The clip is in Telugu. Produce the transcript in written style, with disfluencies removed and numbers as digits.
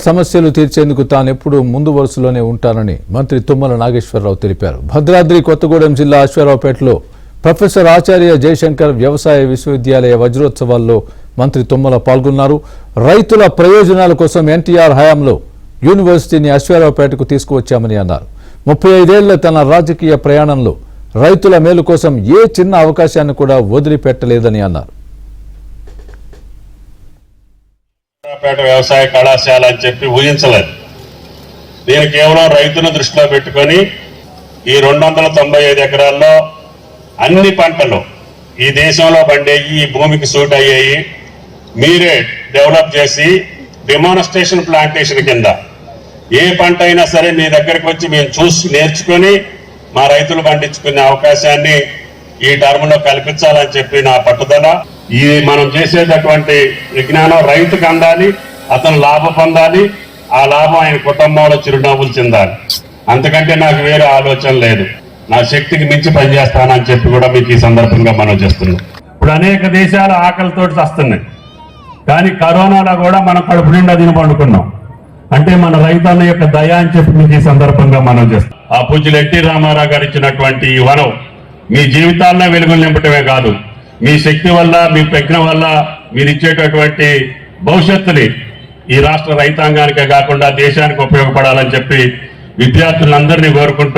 సమస్యలు తీర్చేందుకు తానెప్పుడు ముందు వరుసలోనే ఉంటానని మంత్రి తుమ్మల నాగేశ్వరరావు తెలిపారు. భద్రాద్రి కొత్తగూడెం జిల్లా అశ్వారావుపేటలో ప్రొఫెసర్ ఆచార్య జయశంకర్ వ్యవసాయ విశ్వవిద్యాలయ వజ్రోత్సవాల్లో మంత్రి తుమ్మల పాల్గొన్నారు. రైతుల ప్రయోజనాల కోసం ఎన్టీఆర్ హయాంలో యూనివర్సిటీని అశ్వారావుపేటకు తీసుకువచ్చామని అన్నారు. 35 ఏళ్ల తన రాజకీయ ప్రయాణంలో రైతుల మేలు కోసం ఏ చిన్న అవకాశాన్ని కూడా వదిలిపెట్టలేదని అన్నారు. పేట వ్యవసాయ కళాశాల అని చెప్పి ఊహించలేదు. నేను కేవలం రైతును దృష్టిలో పెట్టుకొని ఈ 295 ఎకరాల్లో అన్ని పంటలు ఈ దేశంలో పండేవి, ఈ భూమికి సూట్ అయ్యాయి, మీరే డెవలప్ చేసి డెమాన్స్ట్రేషన్ ప్లాంటేషన్ కింద ఏ పంట అయినా సరే మీ దగ్గరకు వచ్చి మేము చూసి నేర్చుకొని మా రైతులు పండించుకునే అవకాశాన్ని ఈ టర్మ్లో కల్పించాలని చెప్పి నా పట్టుదల. ఈ మనం చేసేటటువంటి విజ్ఞానం రైతుకు అందాలి, అతను లాభం పొందాలి, ఆ లాభం ఆయన కుటుంబంలో చిరునవ్వులు చెందాలి. అంతకంటే నాకు వేరే ఆలోచన లేదు. నా శక్తికి మించి పనిచేస్తానని చెప్పి కూడా మీకు ఈ సందర్భంగా మనం చేస్తున్నాం. ఇప్పుడు అనేక దేశాలు ఆకలితోటి వస్తున్నాయి, కానీ కరోనాలో కూడా మనం కడుపు నిండా తిని పండుకున్నాం. అంటే మన రైతన్న యొక్క దయ అని చెప్పి మీకు ఈ సందర్భంగా మనం చేస్తాం. ఆ పూజ్యులు ఎన్టీ రామారావు గారు ఇచ్చినటువంటి ఈ వనం మీ జీవితాల్లో వెలుగులు నింపటమే కాదు, మీ శక్తి వల్ల, మీ ప్రజ్ఞ వల్ల మీరు ఇచ్చేటటువంటి భవిష్యత్తుని ఈ రాష్ట్ర రైతాంగానికే కాకుండా దేశానికి ఉపయోగపడాలని చెప్పి విద్యార్థులందరినీ కోరుకుంటూ